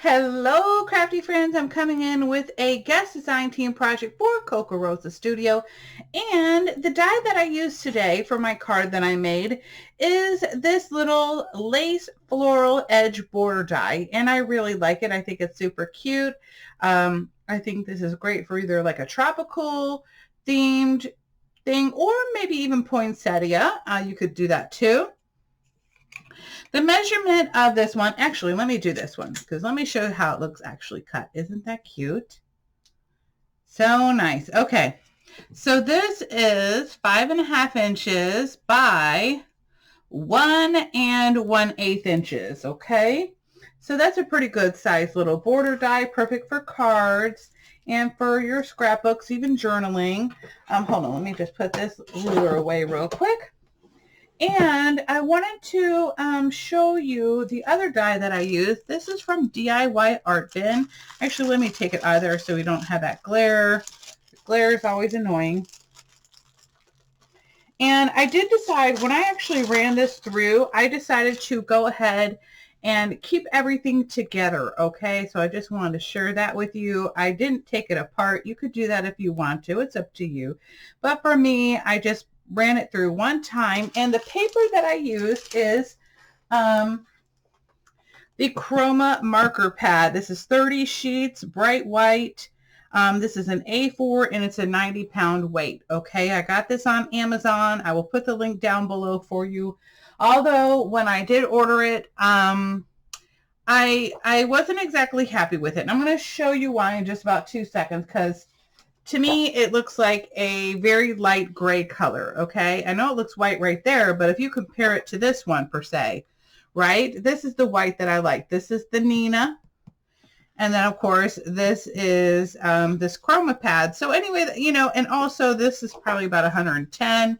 Hello, crafty friends. I'm coming in with a guest design team project for Kokorosa Studio. And the die that I used today for my card that I made is this little lace floral edge border die. And I really like it. I think it's super cute. I think this is great for either like a tropical themed thing or maybe even poinsettia. You could do that too. The measurement of this one, actually, let me do this one because let me show you how it looks actually cut. Isn't that cute? So nice. Okay, so this is 5.5 inches by 1 1/8 inches. Okay, so that's a pretty good size little border die, perfect for cards and for your scrapbooks, even journaling. Hold on, let me just put this ruler away real quick. And I wanted to show you the other die that I used. This is from DIY ArtBin. Actually, let me take it out of there so we don't have that glare. The glare is always annoying. And I did decide, when I actually ran this through, I decided to go ahead and keep everything together, okay? So I just wanted to share that with you. I didn't take it apart. You could do that if you want to. It's up to you. But for me, I just ran it through one time, and the paper that I used is the Chroma marker pad. This is 30 sheets, bright white. This is an A4 and it's a 90-pound weight. Okay, I got this on Amazon. I will put the link down below for you. Although when I did order it, I wasn't exactly happy with it, and I'm going to show you why in just about 2 seconds, because to me, it looks like a very light gray color, okay? I know it looks white right there, but if you compare it to this one per se, right? This is the white that I like. This is the Nina. And then, of course, this is this Chroma pad. So anyway, you know, and also this is probably about 110,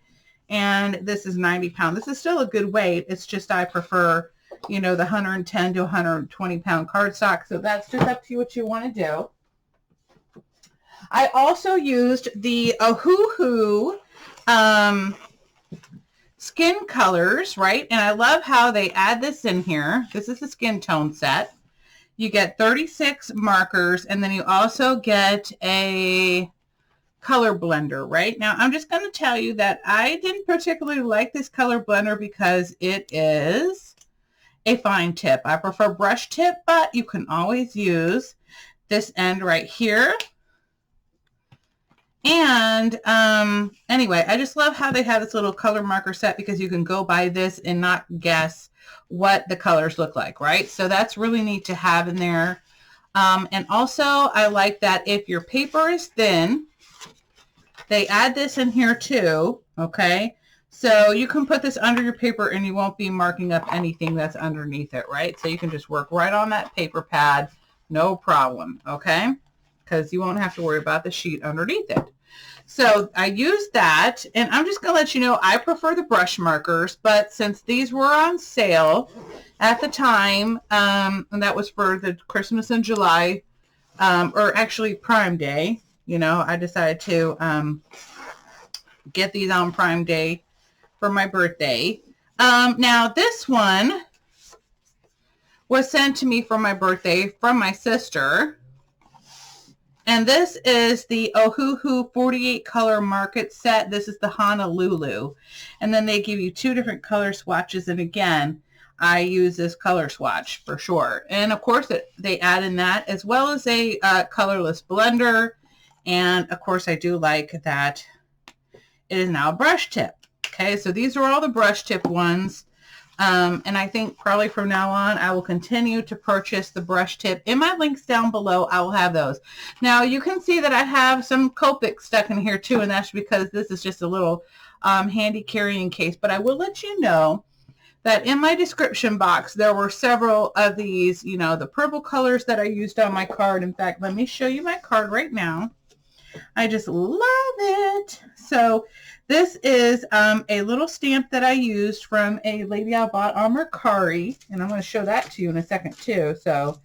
and this is 90 pounds. This is still a good weight. It's just I prefer, you know, the 110 to 120 pound cardstock. So that's just up to you what you want to do. I also used the Ohuhu skin colors, right? And I love how they add this in here. This is a skin tone set. You get 36 markers, and then you also get a color blender, right? Now, I'm just going to tell you that I didn't particularly like this color blender because it is a fine tip. I prefer brush tip, but you can always use this end right here. And anyway, I just love how they have this little color marker set because you can go by this and not guess what the colors look like, right? So that's really neat to have in there. And also, I like that if your paper is thin, they add this in here too, okay? So you can put this under your paper and you won't be marking up anything that's underneath it, right? So you can just work right on that paper pad, no problem, okay? Because you won't have to worry about the sheet underneath it. So I used that, and I'm just going to let you know I prefer the brush markers, but since these were on sale at the time, and that was for the Christmas in July, or actually Prime Day, you know, I decided to get these on Prime Day for my birthday. Now this one was sent to me for my birthday from my sister. And this is the Ohuhu 48 color market set. This is the Honolulu. And then they give you 2 different color swatches. And again, I use this color swatch for sure. And of course, they add in that as well as a colorless blender. And of course, I do like that it is now a brush tip. Okay, so these are all the brush tip ones. And I think probably from now on, I will continue to purchase the brush tip. In my links down below, I will have those. Now, you can see that I have some Copic stuck in here too, and that's because this is just a little handy carrying case. But I will let you know that in my description box, there were several of these, you know, the purple colors that I used on my card. In fact, let me show you my card right now. I just love it. So this is a little stamp that I used from a lady I bought on Mercari, and I'm going to show that to you in a second too. So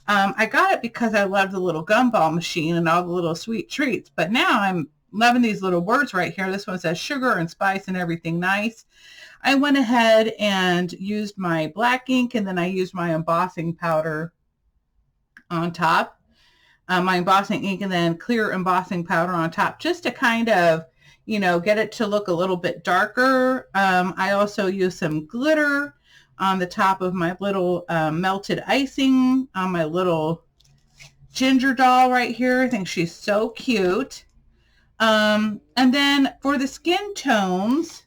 I got it because I love the little gumball machine and all the little sweet treats, but now I'm loving these little words right here. This one says sugar and spice and everything nice. I went ahead and used my black ink, and then I used my embossing powder on top, my embossing ink, and then clear embossing powder on top, just to kind of, you know, get it to look a little bit darker. I also use some glitter on the top of my little melted icing on my little ginger doll right here. I think she's so cute. And then for the skin tones,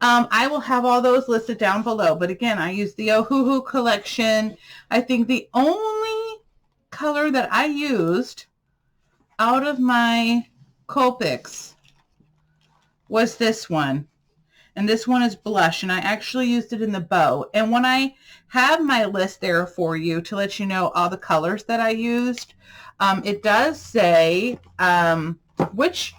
I will have all those listed down below. But again, I use the Ohuhu collection. I think the only color that I used out of my Copics was this one. And this one is blush, and I actually used it in the bow. And when I have my list there for you to let you know all the colors that I used, it does say which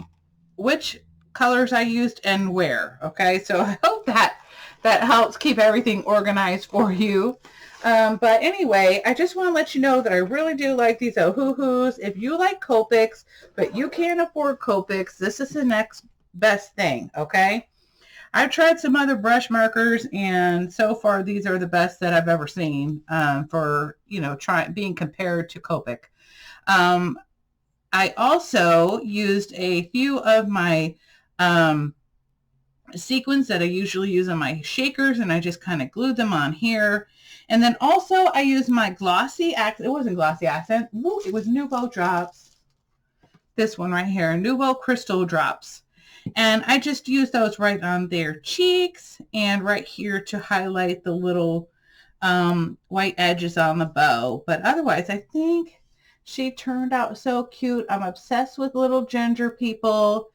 colors I used and where. Okay, so I hope that helps keep everything organized for you. But anyway, I just want to let you know that I really do like these Ohuhus. If you like Copics, but you can't afford Copics, this is the next best thing, okay? I've tried some other brush markers, and so far these are the best that I've ever seen for, you know, being compared to Copic. I also used a few of my sequins that I usually use on my shakers, and I just kind of glued them on here. And then also I used my glossy accent. It wasn't glossy accent. Ooh, it was Nouveau drops. This one right here, Nouveau crystal drops. And I just used those right on their cheeks and right here to highlight the little white edges on the bow. But otherwise, I think she turned out so cute. I'm obsessed with little ginger people.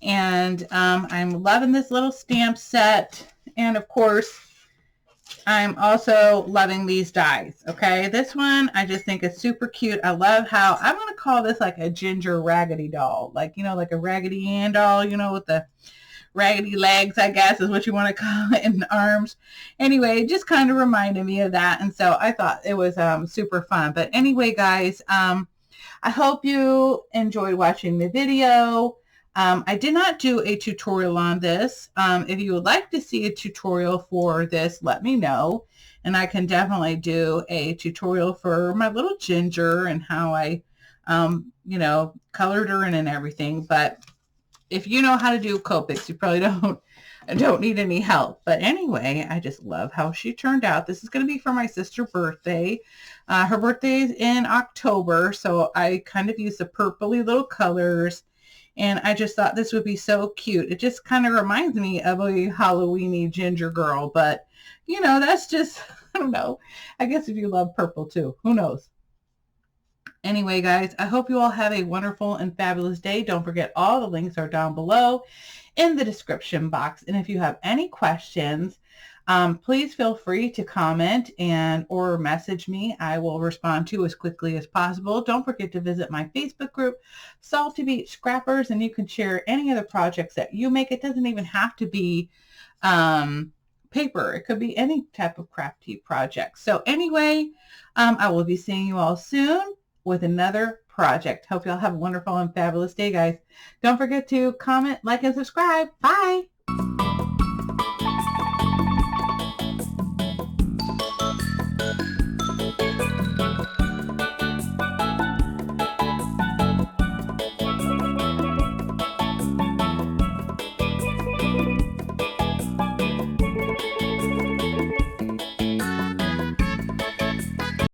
And I'm loving this little stamp set. And of course, I'm also loving these dies. Okay, this one I just think is super cute. I love how, I'm going to call this like a ginger raggedy doll, like, you know, like a Raggedy Ann doll, you know, with the raggedy legs, I guess is what you want to call it, and arms. Anyway, it just kind of reminded me of that, and so I thought it was super fun. But anyway, guys, I hope you enjoyed watching the video. I did not do a tutorial on this. If you would like to see a tutorial for this, let me know. And I can definitely do a tutorial for my little ginger and how I, you know, colored her in and everything. But if you know how to do Copics, you probably don't need any help. But anyway, I just love how she turned out. This is going to be for my sister's birthday. Her birthday is in October, so I kind of used the purpley little colors. And I just thought this would be so cute. It just kind of reminds me of a Halloweeny ginger girl. But, you know, that's just, I don't know. I guess if you love purple too, who knows? Anyway, guys, I hope you all have a wonderful and fabulous day. Don't forget, all the links are down below in the description box. And if you have any questions, please feel free to comment or message me. I will respond to as quickly as possible. Don't forget to visit my Facebook group, Salty Beach Scrappers, and you can share any other projects that you make. It doesn't even have to be paper. It could be any type of crafty project. So anyway, I will be seeing you all soon with another project. Hope you all have a wonderful and fabulous day, guys. Don't forget to comment, like, and subscribe. Bye.